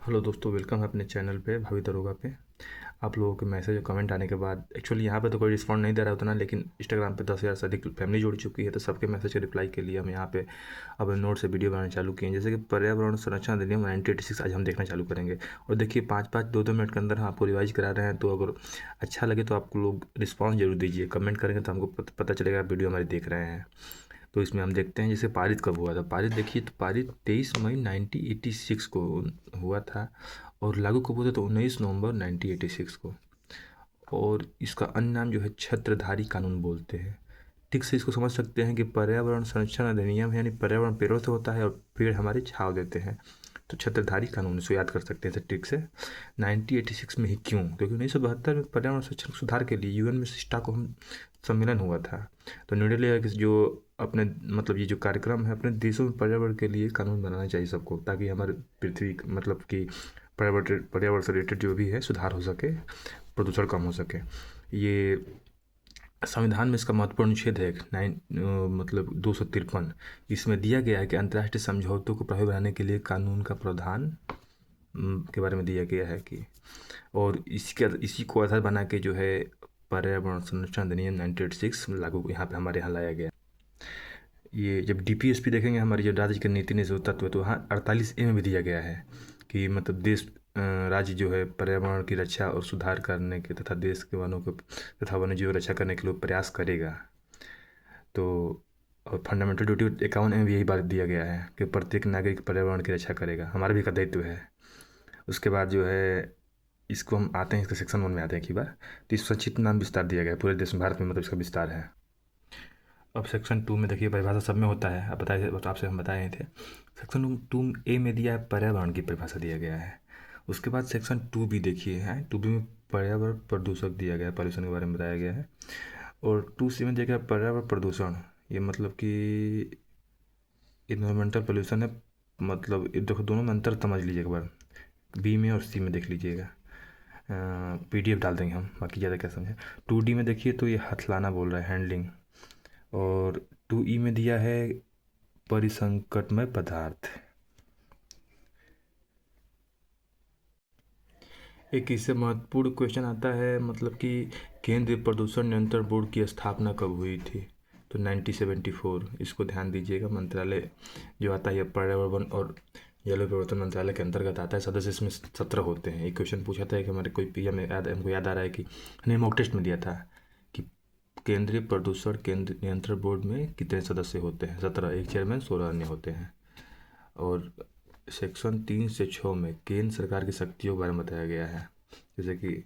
Hello दोस्तों, welcome है अपने चैनल पे भावी दरोगा पे। आप लोगों के मैसेज और कमेंट आने के बाद एक्चुअली यहाँ पे तो कोई रिस्पॉन्ड नहीं दे रहा उतना, लेकिन इंस्टाग्राम पे 10,000 से अधिक फैमिली जुड़ चुकी है, तो सबके मैसेज के रिप्लाई के लिए हम यहाँ पे अब नोट से वीडियो बनाना चालू किए हैं। जैसे कि पर्यावरण संरक्षण अधिनियम 1986 आज हम देखना चालू करेंगे। और देखिए 5-5, 2-2 मिनट के अंदर हम आपको रिवाइज करा रहे हैं, तो अगर अच्छा लगे तो आप लोग रिस्पॉन्स जरूर दीजिए। कमेंट करेंगे तो हमको पता चलेगा आप वीडियो हमारी देख रहे हैं। तो इसमें हम देखते हैं जैसे पारित कब हुआ था। पारित देखिए, तो पारित 23 मई 1986 को हुआ था और लागू कब हुआ था, तो 19 नवंबर 1986 को। और इसका अन्य नाम जो है छत्रधारी कानून बोलते हैं। ठीक से इसको समझ सकते हैं कि पर्यावरण संरक्षण अधिनियम है, यानी पर्यावरण पेड़ों से होता है और पेड़ हमारे छांव देते हैं। तो छत्रधारी कानून इसको याद कर सकते हैं ट्रिक से। 1986 में ही क्यों? क्योंकि 1972 में पर्यावरण संरक्षण सुधार के लिए यूएन में स्टॉकहोम सम्मेलन हुआ था। तो निर्णय लिया कि जो अपने मतलब ये जो कार्यक्रम है, अपने देशों में पर्यावरण के लिए कानून बनाना चाहिए सबको, ताकि हमारे पृथ्वी मतलब कि पर्यावरण से रिलेटेड जो भी है सुधार हो सके, प्रदूषण कम हो सके। ये संविधान में इसका महत्वपूर्ण अनुच्छेद है मतलब 253। इसमें दिया गया है कि अंतर्राष्ट्रीय समझौतों को प्रभावी बनाने के लिए कानून का प्रावधान के बारे में दिया गया है कि, और इसी को आधार बना के जो है पर्यावरण संरक्षण अधिनियम 1986 लागू यहाँ पे हमारे यहाँ लाया गया। ये जब डीपीएसपी देखेंगे हमारी जो राज्य की नीति निधि तत्व है, तो वहाँ 48A में भी दिया गया है कि मतलब राज्य जो है पर्यावरण की रक्षा और सुधार करने के तथा देश के वनों को तथा वन्य जीव रक्षा करने के लिए प्रयास करेगा। तो और फंडामेंटल ड्यूटी 51 में भी यही बात दिया गया है कि प्रत्येक नागरिक पर्यावरण की रक्षा करेगा, हमारा भी का दायित्व है। उसके बाद जो है इसको हम आते हैं, इसके सेक्शन 1 में आते हैं एक बार। तो इस संक्षिप्त नाम विस्तार दिया गया है पूरे देश में, भारत में मतलब इसका विस्तार है। अब सेक्शन 2 में देखिए परिभाषा सब में होता है, अब बताए तो आपसे हम बताए थे। सेक्शन 2A में दिया है पर्यावरण की परिभाषा दिया गया है। उसके बाद सेक्शन 2B देखिए है, 2B में पर्यावरण प्रदूषक दिया गया है, पॉल्यूशन के बारे में बताया गया है। और 2C में दिया गया पर्यावरण प्रदूषण, ये मतलब कि इन्वायरमेंटल पोल्यूशन है। मतलब ये देखो दोनों में अंतर समझ लीजिए एक बार, बी में और सी में देख लीजिएगा। PDF डाल देंगे हम, बाकी ज़्यादा क्या समझे। 2D में देखिए तो ये हथलाना बोल रहा है, हैंडलिंग। और 2E में दिया है परिसंकटमय पदार्थ। एक इससे महत्वपूर्ण क्वेश्चन आता है, मतलब कि केंद्रीय प्रदूषण नियंत्रण बोर्ड की स्थापना कब हुई थी? तो 1974। इसको ध्यान दीजिएगा। मंत्रालय जो आता है पर्यावरण और जलवायु परिवर्तन मंत्रालय के अंतर्गत आता है। सदस्य इसमें 17 होते हैं। एक क्वेश्चन पूछा था कि हमारे कोई PM में हमको याद आ रहा है कि हमने मॉक टेस्ट में दिया था कि केंद्रीय प्रदूषण केंद्र नियंत्रण बोर्ड में कितने सदस्य होते हैं? 17, एक चेयरमैन, 16 अन्य होते हैं। और सेक्शन 3 से 6 में केंद्र सरकार की शक्तियों के बारे में बताया गया है। जैसे कि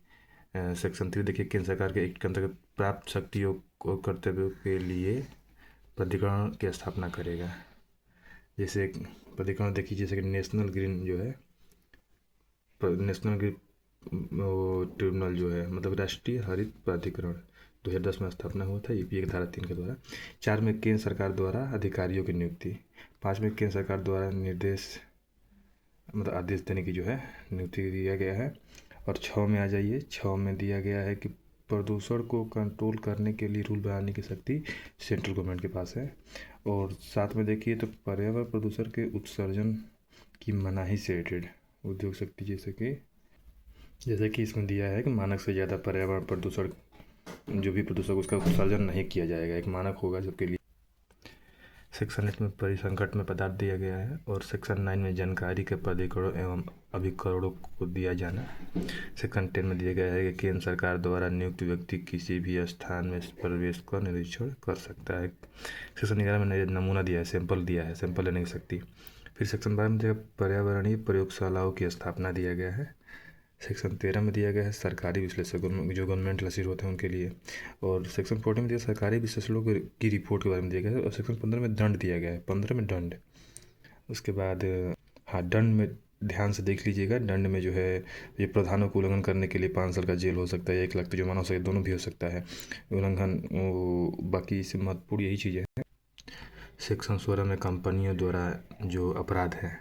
सेक्शन 3 देखिए, केंद्र सरकार के एक के अंतर्गत प्राप्त शक्तियों को कर्तव्यों के लिए प्राधिकरण की स्थापना करेगा। जैसे प्राधिकरण देखिए, जैसे कि नेशनल ग्रीन जो है, नेशनल ग्रीन ट्रिब्यूनल जो है, मतलब राष्ट्रीय हरित प्राधिकरण 2010 में स्थापना हुआ था, यूपीए की धारा 3 के द्वारा। 4 में केंद्र सरकार द्वारा अधिकारियों की नियुक्ति। 5 में केंद्र सरकार द्वारा निर्देश मतलब आदेश देने की जो है नियुक्ति दिया गया है। और 6 में आ जाइए, 6 में दिया गया है कि प्रदूषण को कंट्रोल करने के लिए रूल बनाने की शक्ति सेंट्रल गवर्नमेंट के पास है। और 7 में देखिए तो पर्यावरण प्रदूषण के उत्सर्जन की मनाही से रिलेटेड उद्योग शक्ति, जैसे कि इसमें दिया है कि मानक से ज़्यादा पर्यावरण प्रदूषण जो भी प्रदूषक उसका उत्सर्जन नहीं किया जाएगा, एक मानक होगा सबके लिए। सेक्शन 8 में परिसंकट में पदार्थ दिया गया है। और सेक्शन 9 में जानकारी के प्राधिकरणों एवं अभिकरणों को दिया जाना। सेक्शन 10 में दिया गया है कि केंद्र सरकार द्वारा नियुक्त व्यक्ति किसी भी स्थान में प्रवेश का निरीक्षण कर सकता है। सेक्शन 11 में नमूना दिया है, सैंपल दिया है, सैंपल लेने की शक्ति। फिर सेक्शन 12 में दिया पर्यावरणीय प्रयोगशालाओं की स्थापना दिया गया है। सेक्शन 13 में दिया गया है सरकारी विश्लेषक जो गवर्नमेंट रसीद होते हैं उनके लिए। और सेक्शन 14 में दिया सरकारी विश्लेषकों की रिपोर्ट के बारे में दिया गया है। और सेक्शन 15 में दंड दिया गया है, 15 में दंड। उसके बाद हाँ, दंड में ध्यान से देख लीजिएगा। दंड में जो है ये प्रावधानों को उल्लंघन करने के लिए 5 साल का जेल हो सकता है, 1 लाख तो जुर्माना हो सकता है, दोनों भी हो सकता है उल्लंघन। बाकी इससे महत्वपूर्ण यही चीज़ें हैं। सेक्शन 16 में कंपनियों द्वारा जो अपराध है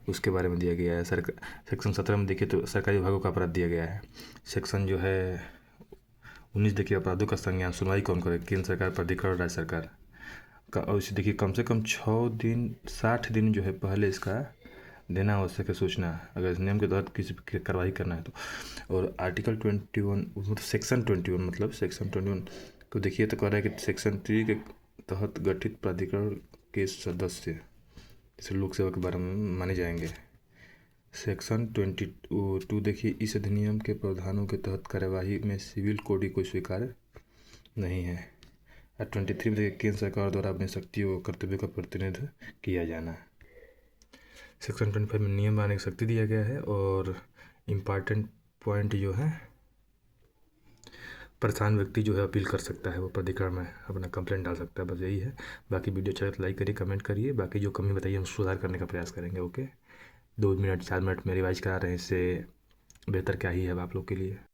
उसके बारे में दिया गया है। सेक्शन 17 में देखिए तो सरकारी विभागों का अपराध दिया गया है। सेक्शन जो है 19 देखिए अपराधों का संज्ञान सुनवाई कौन करे? केंद्र सरकार, प्राधिकरण, राज्य सरकार का। और इसे देखिए कम से कम 6 दिन 60 दिन जो है पहले इसका देना आवश्यक है सूचना, अगर इस नियम के तहत किसी पर कार्रवाई करना है तो। और आर्टिकल 21 मतलब सेक्शन 21 मतलब सेक्शन 21 को देखिए तो कह रहा है कि सेक्शन 3 के तहत गठित प्राधिकरण के सदस्य जैसे लोक सेवा के बारे में माने जाएंगे। सेक्शन 22 देखिए, इस अधिनियम के प्रावधानों के तहत कार्यवाही में सिविल कोड कोई स्वीकार्य नहीं है। और 23 में देखिए, केंद्र सरकार द्वारा अपनी शक्तियों और कर्तव्यों का प्रतिनिधित्व किया जाना। सेक्शन 25 में नियम बनाने की शक्ति दिया गया है। और इम्पॉर्टेंट पॉइंट जो है, परेशान व्यक्ति जो है अपील कर सकता है, वो प्राधिकरण में अपना कंप्लेंट डाल सकता है, बस यही है। बाकी वीडियो अच्छा तो लाइक करिए, कमेंट करिए, बाकी जो कमी बताइए हम सुधार करने का प्रयास करेंगे। ओके, 2 मिनट 4 मिनट में रिवाइज करा रहे हैं, इससे बेहतर क्या ही है अब आप लोग के लिए।